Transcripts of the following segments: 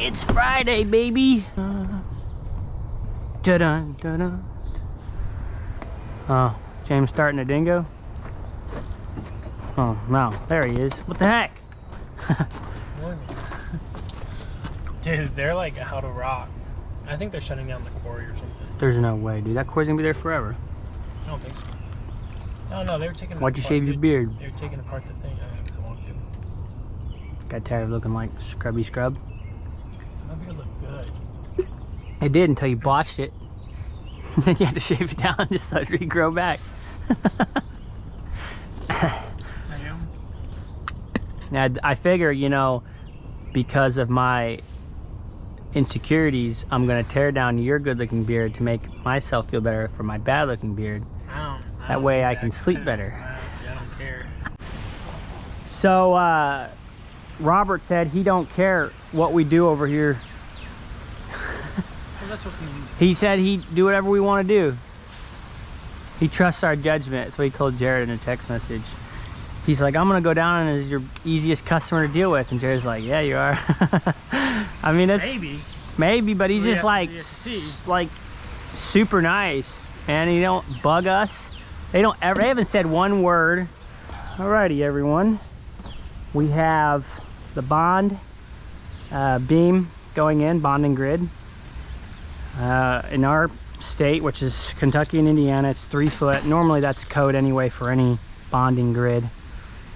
It's Friday, baby. Da-dun, da-dun. Oh, James starting a dingo? Oh, no, there he is. What the heck? Dude, they're like out of rock. I think they're shutting down the quarry or something. There's no way, dude. That quarry's gonna be there forever. I don't think so. No, they were taking it Why'd you apart. shave your beard? They were taking apart the thing. I want to. Got tired of looking like scrubby scrub. My beard looked good. It did until you botched it. Then you had to shave it down just so it regrow back. I am. Now, I figure, you know, because of my insecurities, I'm gonna tear down your good-looking beard to make myself feel better for my bad-looking beard. That way I can sleep better. Honestly, I don't care. So, Robert said he don't care what we do over here. What's that supposed to mean? He said he'd do whatever we want to do. He trusts our judgment. That's what he told Jared in a text message. He's like, I'm gonna go down as your easiest customer to deal with. And Jared's like, yeah, you are. I mean, it's maybe, but he's just like super nice, and he don't bug us. They haven't said one word. Alrighty, everyone. We have the bond beam going in, bonding grid. In our state, which is Kentucky and Indiana, it's 3 foot. Normally that's code anyway for any bonding grid.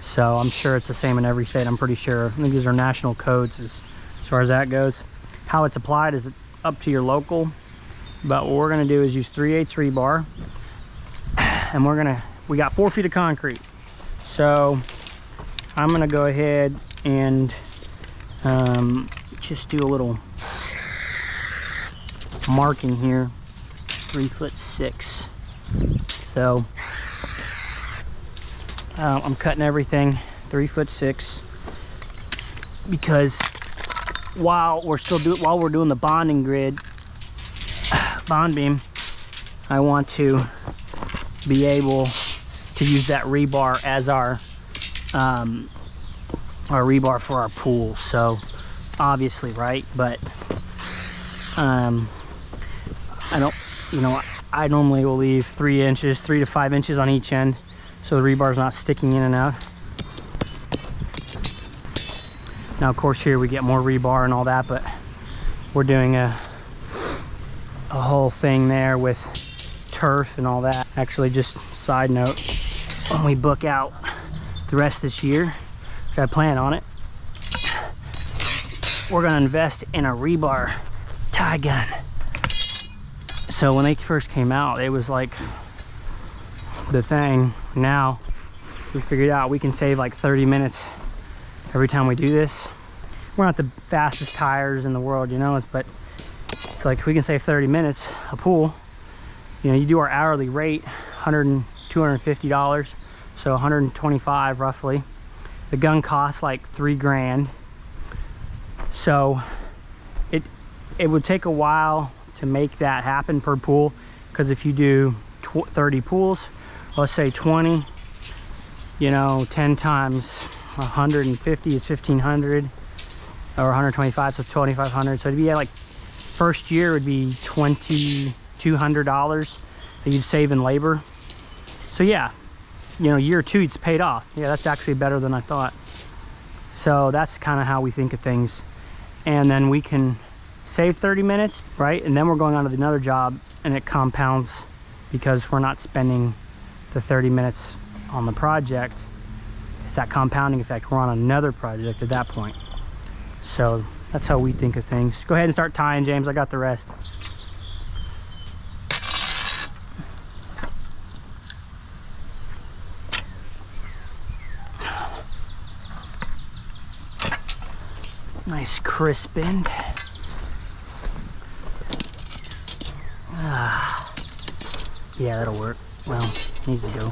So I'm sure it's the same in every state, I'm pretty sure. I think these are national codes as far as that goes. How it's applied is up to your local. But what we're gonna do is use 3/8 rebar. And we got 4 feet of concrete. So I'm gonna go ahead and just do a little marking here. 3'6". So I'm cutting everything 3'6", because while we're doing the bonding grid, bond beam, I want to be able to use that rebar as our rebar for our pool. So obviously, right? But I don't, you know, I normally will leave 3 to 5 inches on each end, so the rebar's not sticking in and out. Now, of course, here we get more rebar and all that, but we're doing a whole thing there with turf and all that. Actually, just side note, when we book out the rest of this year, which I plan on it, we're gonna invest in a rebar tie gun. So when they first came out, it was like the thing. Now we figured out we can save like 30 minutes every time we do this. We're not the fastest tires in the world, you know, but it's like we can save 30 minutes a pool. You know, you do our hourly rate, $250, so 125 roughly. The gun costs like $3 grand. So it would take a while to make that happen per pool, because if you do 30 pools, let's say 20, you know, 10 times 150 is 1,500, or 125, so it's 2,500. So it'd be like, first year would be $2,200 that you'd save in labor. So yeah, you know, year 2 it's paid off. Yeah, that's actually better than I thought. So that's kind of how we think of things. And then we can save 30 minutes, right? And then we're going on to another job, and it compounds because we're not spending the 30 minutes on the project. It's that compounding effect. We're on another project at that point. So that's how we think of things. Go ahead and start tying, James. I got the rest. Nice crisp end. Yeah, that'll work. Well, needs to go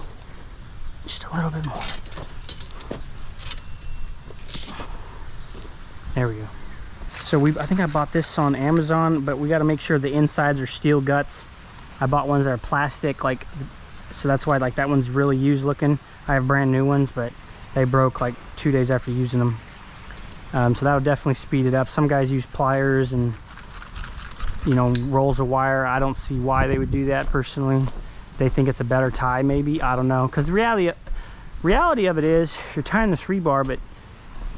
just a little bit more. There we go. So I think I bought this on Amazon, but we got to make sure the insides are steel guts. I bought ones that are plastic, like, so that's why, like, that one's really used looking. I have brand new ones, but they broke like 2 days after using them. So that would definitely speed it up. Some guys use pliers and, you know, rolls of wire. I don't see why they would do that personally. They think it's a better tie, maybe. I don't know. Because the reality of it is, you're tying this rebar, but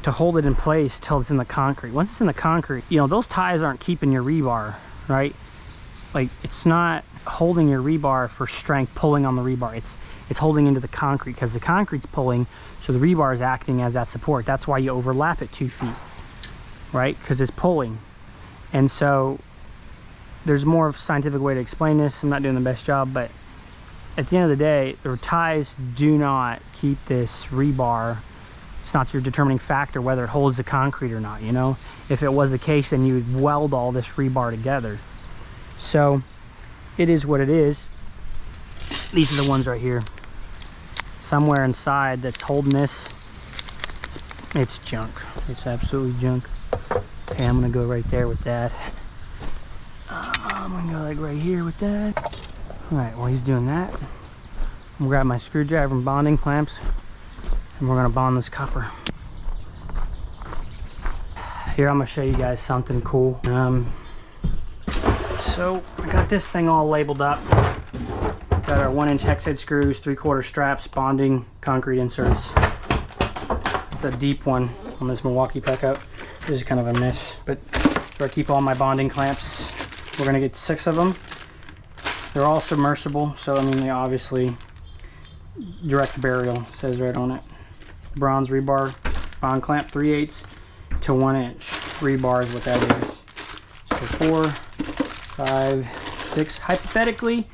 to hold it in place till it's in the concrete. Once it's in the concrete, you know, those ties aren't keeping your rebar, right? Like, it's not holding your rebar for strength, pulling on the rebar. It's holding into the concrete because the concrete's pulling, so the rebar is acting as that support. That's why you overlap it 2 feet, right? Because it's pulling. And so there's more of a scientific way to explain this. I'm not doing the best job, but at the end of the day, the ties do not keep this rebar. It's not your determining factor whether it holds the concrete or not, you know? If it was the case, then you would weld all this rebar together. So it is what it is. These are the ones right here. Somewhere inside that's holding this, it's junk. It's absolutely junk. Okay, I'm gonna go right there with that. I'm gonna go like right here with that. All right, while he's doing that, I'm gonna grab my screwdriver and bonding clamps, and we're gonna bond this copper. Here, I'm gonna show you guys something cool. So I got this thing all labeled up. Got our 1-inch hex head screws, 3/4 straps, bonding, concrete inserts. It's a deep one on this Milwaukee pickup. This is kind of a miss, but where I keep all my bonding clamps. We're gonna get 6 of them. They're all submersible, so I mean, they obviously direct burial, says right on it. Bronze rebar bond clamp, 3/8 to 1-inch rebar is what that is. So 4, 5, 6. Hypothetically,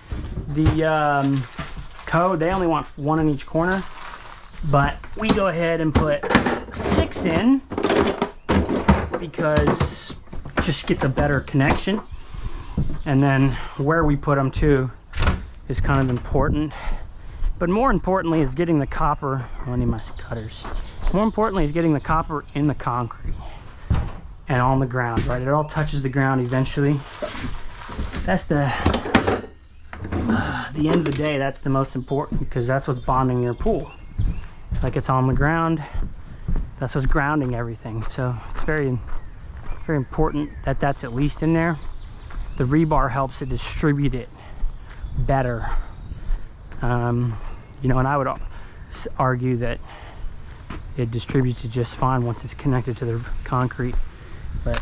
the code, they only want 1 in each corner, but we go ahead and put 6 in because it just gets a better connection. And then where we put them too is kind of important, but more importantly is getting the copper. I need my cutters. More importantly is getting the copper in the concrete and on the ground, right? It all touches the ground eventually. That's the end of the day, that's the most important, because that's what's bonding your pool. Like, it's on the ground, that's what's grounding everything. So it's very, very important that that's at least in there. The rebar helps it distribute it better. You know, and I would argue that it distributes it just fine once it's connected to the concrete, but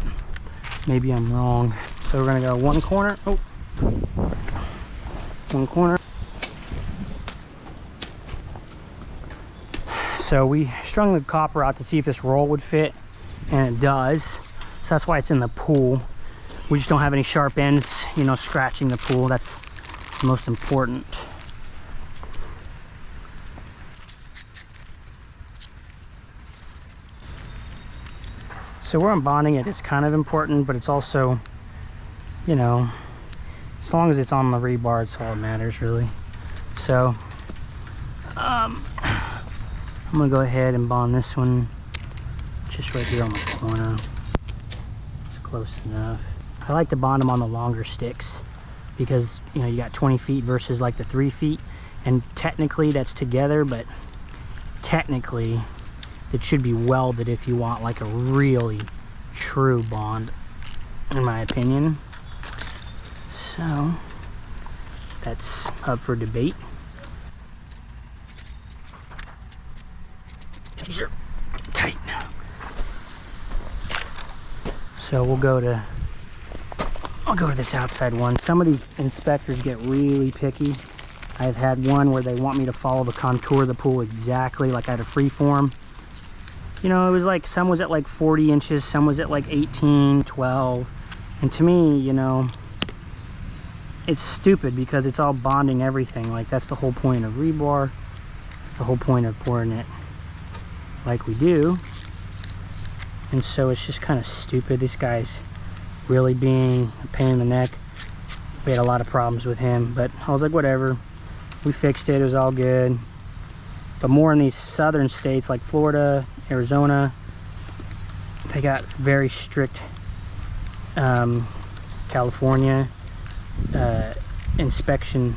maybe I'm wrong. So we're gonna go 1 corner. Oh, 1 corner. So we strung the copper out to see if this roll would fit, and it does. So that's why it's in the pool. We just don't have any sharp ends, you know, scratching the pool. That's the most important. So where I'm bonding it is kind of important, but it's also, you know, as long as it's on the rebar, it's all that matters, really. So I'm gonna go ahead and bond this one just right here on the corner. It's close enough. I like to bond them on the longer sticks because, you know, you got 20 feet versus like the 3 feet, and technically that's together, but technically it should be welded if you want like a really true bond, in my opinion. So that's up for debate. These are tight now. So I'll go to this outside one. Some of these inspectors get really picky. I've had one where they want me to follow the contour of the pool exactly like I had a free form. You know, it was like, some was at like 40 inches, some was at like 18, 12. And to me, you know, it's stupid because it's all bonding everything. Like, that's the whole point of rebar. That's the whole point of pouring it like we do. And so it's just kind of stupid. This guy's really being a pain in the neck. We had a lot of problems with him, but I was like, whatever. We fixed it, it was all good. But more in these southern states like Florida, Arizona, they got very strict California inspections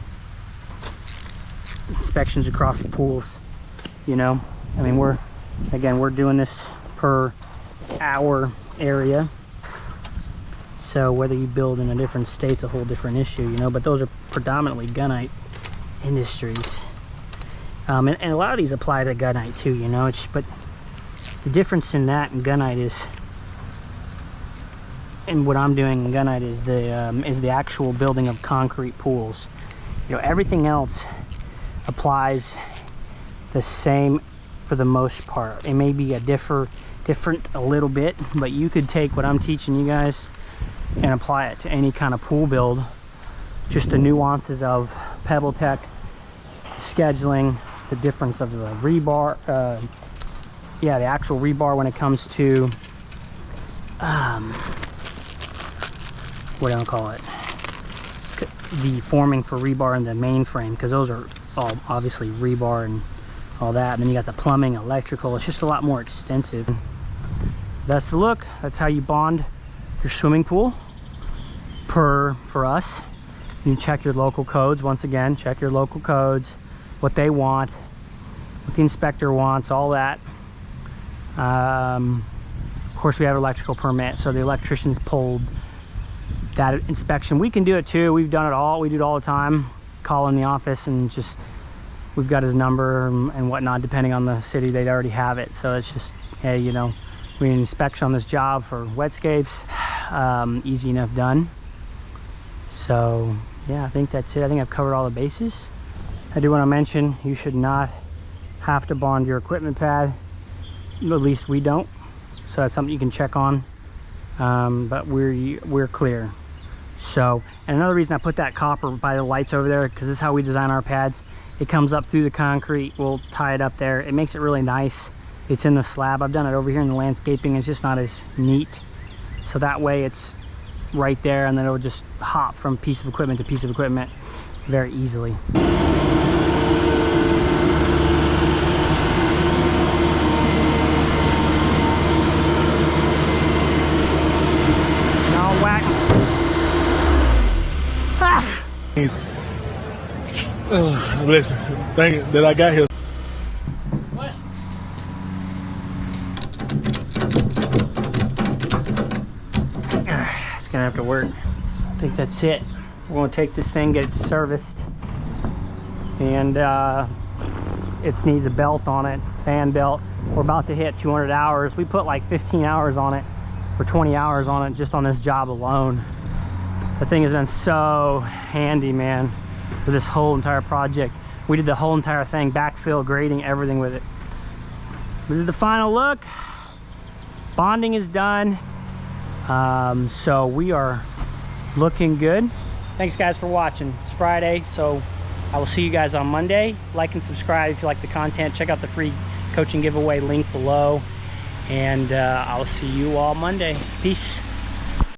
across the pools. You know, I mean, we're doing this per our area. So whether you build in a different state's a whole different issue, you know, but those are predominantly gunite industries. And a lot of these apply to gunite too, you know, but the difference in that and gunite is, and what I'm doing in gunite is the actual building of concrete pools. You know, everything else applies the same for the most part. It may be different a little bit, but you could take what I'm teaching you guys and apply it to any kind of pool build. Just the nuances of pebble tech, scheduling, the difference of the rebar, the actual rebar when it comes to what do I call it, the forming for rebar and the main frame, because those are all obviously rebar and all that. And then you got the plumbing, electrical. It's just a lot more extensive. That's the look. That's how you bond your swimming pool for us. You check your local codes. Once again, check your local codes, what they want, what the inspector wants, all that. Of course, we have electrical permit, so the electricians pulled that inspection. We can do it too. We've done it all. We do it all the time. Call in the office and just, we've got his number and whatnot, depending on the city. They'd already have it. So it's just, hey, you know, we need an inspection on this job for wetscapes. Easy enough done. So yeah, I think that's it. I think I've covered all the bases. I do want to mention, you should not have to bond your equipment pad. At least we don't. So that's something you can check on. But we're clear. So, and another reason I put that copper by the lights over there, because this is how we design our pads. It comes up through the concrete. We'll tie it up there. It makes it really nice. It's in the slab. I've done it over here in the landscaping. It's just not as neat. So that way it's right there, and then it'll just hop from piece of equipment to piece of equipment very easily. Now whack. Ah! Listen, thank you that I got here. What? It's gonna have to work. I think that's it. We're gonna take this thing, get it serviced, and it needs a belt on it, fan belt. We're about to hit 200 hours. We put like 15 hours on it, or 20 hours on it, just on this job alone. The thing has been so handy, man, for this whole entire project. We did the whole entire thing, backfill, grading, everything with it. This is the final look. Bonding is done. So we are looking good. Thanks guys for watching. It's Friday, so I will see you guys on Monday. Like and subscribe if you like the content. Check out the free coaching giveaway link below, and I'll see you all Monday. Peace.